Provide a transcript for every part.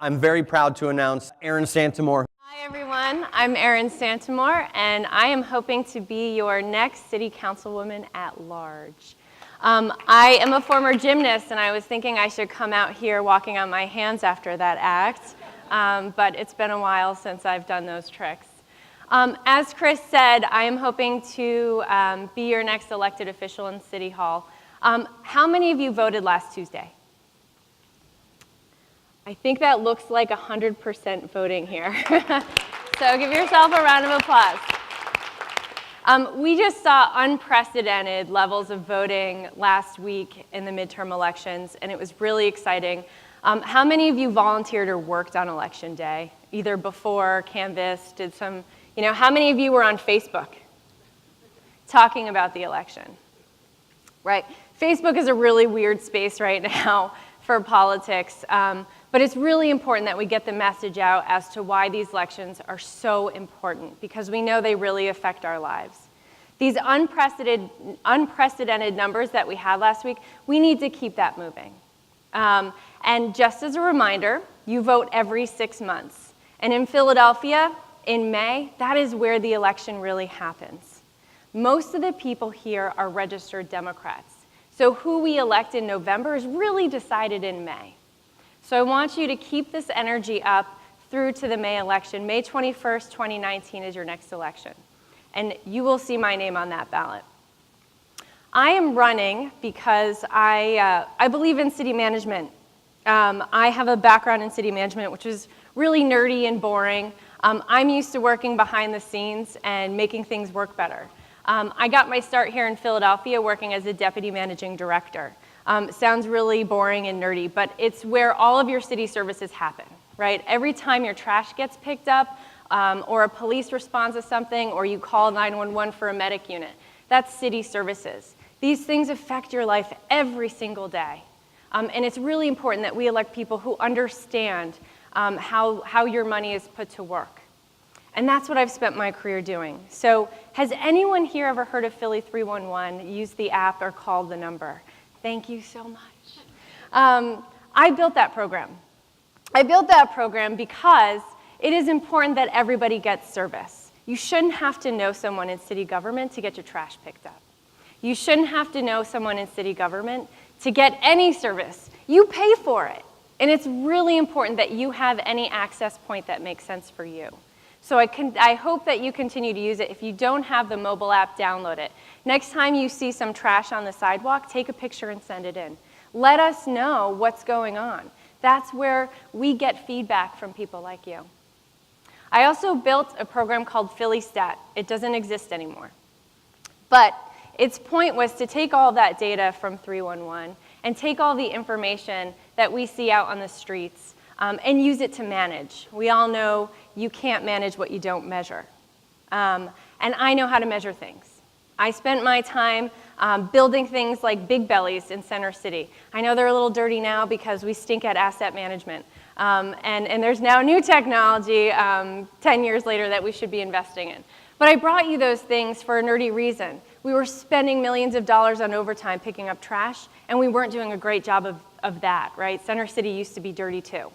I'm very proud to announce Eryn Santamoor. Hi everyone, I'm Eryn Santamoor, and I am hoping to be your next City Councilwoman at large. I am a former gymnast, and I was thinking I should come out here walking on my hands after that act, but it's been a while since I've done those tricks. As Chris said, I am hoping to be your next elected official in City Hall. How many of you voted last Tuesday? I think that looks like 100% voting here. So give yourself a round of applause. We just saw unprecedented levels of voting last week in the midterm elections, and it was really exciting. How many of you volunteered or worked on election day? Either before, canvassed, did some, how many of you were on Facebook talking about the election? Right, Facebook is a really weird space right now for politics. But it's really important that we get the message out as to why these elections are so important, because we know they really affect our lives. These unprecedented numbers that we had last week, we need to keep that moving. And just as a reminder, you vote every 6 months. And in Philadelphia, in May, that is where the election really happens. Most of the people here are registered Democrats. So who we elect in November is really decided in May. So I want you to keep this energy up through to the May election. May 21st, 2019 is your next election. And you will see my name on that ballot. I am running because I believe in city management. I have a background in city management, which is really nerdy and boring. I'm used to working behind the scenes and making things work better. I got my start here in Philadelphia working as a deputy managing director. Sounds really boring and nerdy, but it's where all of your city services happen, right? Every time your trash gets picked up, or a police responds to something, or you call 911 for a medic unit, that's city services. These things affect your life every single day. And it's really important that we elect people who understand how your money is put to work. And that's what I've spent my career doing. So has anyone here ever heard of Philly 311, used the app, or called the number? Thank you so much. I built that program. I built that program because it is important that everybody gets service. You shouldn't have to know someone in city government to get your trash picked up. You shouldn't have to know someone in city government to get any service. You pay for it. And it's really important that you have any access point that makes sense for you. So I hope that you continue to use it. If you don't have the mobile app, download it. Next time you see some trash on the sidewalk, take a picture and send it in. Let us know what's going on. That's where we get feedback from people like you. I also built a program called Philly Stat. It doesn't exist anymore. But its point was to take all that data from 311 and take all the information that we see out on the streets and use it to manage. We all know you can't manage what you don't measure. And I know how to measure things. I spent my time building things like Big Bellies in Center City. I know they're a little dirty now because we stink at asset management. And there's now new technology 10 years later that we should be investing in. But I brought you those things for a nerdy reason. We were spending millions of dollars on overtime picking up trash, and we weren't doing a great job of that, right? Center City used to be dirty too.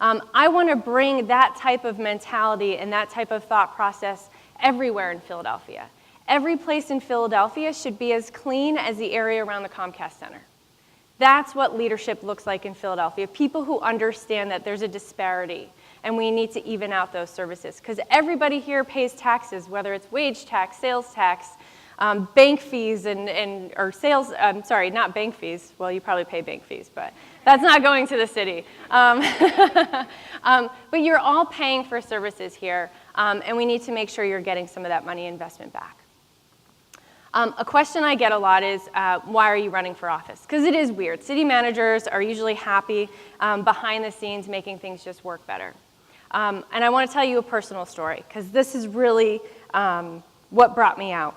I want to bring that type of mentality and that type of thought process everywhere in Philadelphia. Every place in Philadelphia should be as clean as the area around the Comcast Center. That's what leadership looks like in Philadelphia. People who understand that there's a disparity and we need to even out those services. Because everybody here pays taxes, whether it's wage tax, sales tax, bank fees, or sales, sorry, not bank fees. Well, you probably pay bank fees, but that's not going to the city. But you're all paying for services here, and we need to make sure you're getting some of that money investment back. A question I get a lot is, why are you running for office? Because it is weird. City managers are usually happy behind the scenes making things just work better. And I want to tell you a personal story, because this is really what brought me out.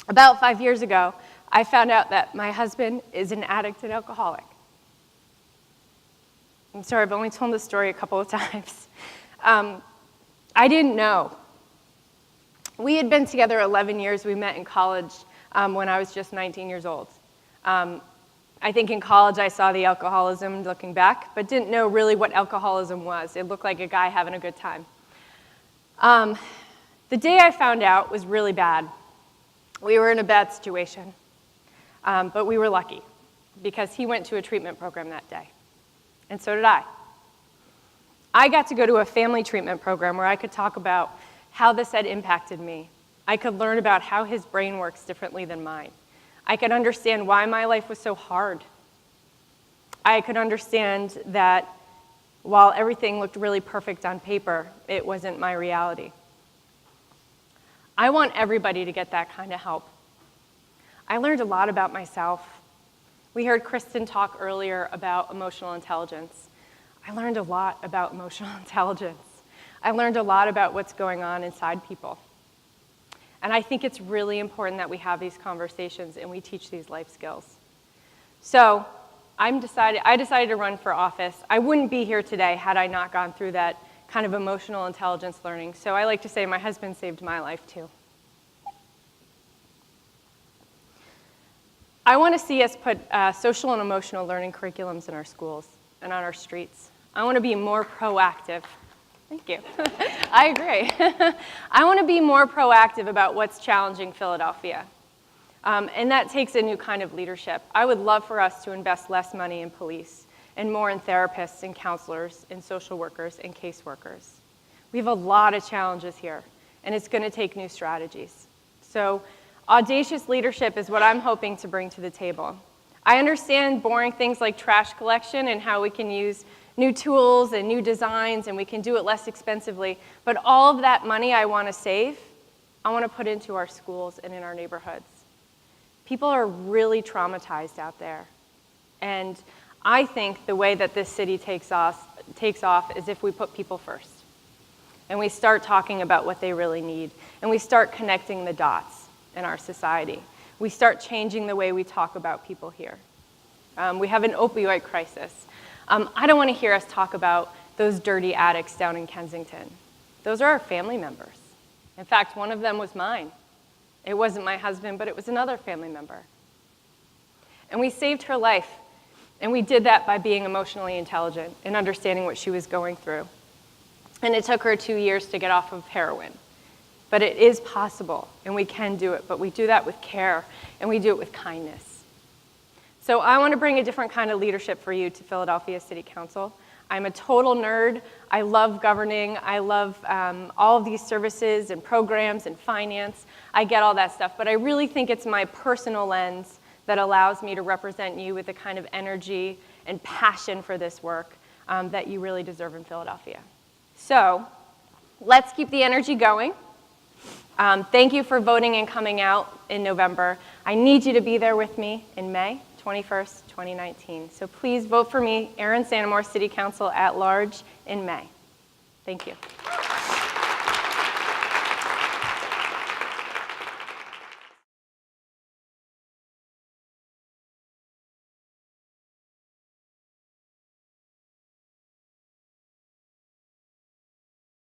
About 5 years ago, I found out that my husband is an addict and alcoholic. I'm sorry, I've only told this story a couple of times. I didn't know. We had been together 11 years. We met in college when I was just 19 years old. I think in college I saw the alcoholism looking back, but didn't know really what alcoholism was. It looked like a guy having a good time. The day I found out was really bad. We were in a bad situation, but we were lucky because he went to a treatment program that day, and so did I. I got to go to a family treatment program where I could talk about how this had impacted me. I could learn about how his brain works differently than mine. I could understand why my life was so hard. I could understand that while everything looked really perfect on paper, it wasn't my reality. I want everybody to get that kind of help. I learned a lot about myself. We heard Kristen talk earlier about emotional intelligence. I learned a lot about emotional intelligence. I learned a lot about what's going on inside people. And I think it's really important that we have these conversations and we teach these life skills. So I decided to run for office. I wouldn't be here today had I not gone through that kind of emotional intelligence learning. So I like to say my husband saved my life too. I want to see us put social and emotional learning curriculums in our schools and on our streets. I want to be more proactive. Thank you. I agree. I want to be more proactive about what's challenging Philadelphia. And that takes a new kind of leadership. I would love for us to invest less money in police and more in therapists and counselors and social workers and caseworkers. We have a lot of challenges here, and it's going to take new strategies. So audacious leadership is what I'm hoping to bring to the table. I understand boring things like trash collection and how we can use new tools and new designs, and we can do it less expensively. But all of that money I want to save, I want to put into our schools and in our neighborhoods. People are really traumatized out there. And I think the way that this city takes off is if we put people first. And we start talking about what they really need. And we start connecting the dots in our society. We start changing the way we talk about people here. We have an opioid crisis. I don't want to hear us talk about those dirty addicts down in Kensington. Those are our family members. In fact, one of them was mine. It wasn't my husband, but it was another family member. And we saved her life. And we did that by being emotionally intelligent and understanding what she was going through. And it took her 2 years to get off of heroin. But it is possible, and we can do it. But we do that with care, and we do it with kindness. So I want to bring a different kind of leadership for you to Philadelphia City Council. I'm a total nerd. I love governing. I love all of these services and programs and finance. I get all that stuff. But I really think it's my personal lens that allows me to represent you with the kind of energy and passion for this work that you really deserve in Philadelphia. So let's keep the energy going. Thank you for voting and coming out in November. I need you to be there with me in May 21st, 2019. So please vote for me, Eryn Santamoor, City Council at Large in May. Thank you.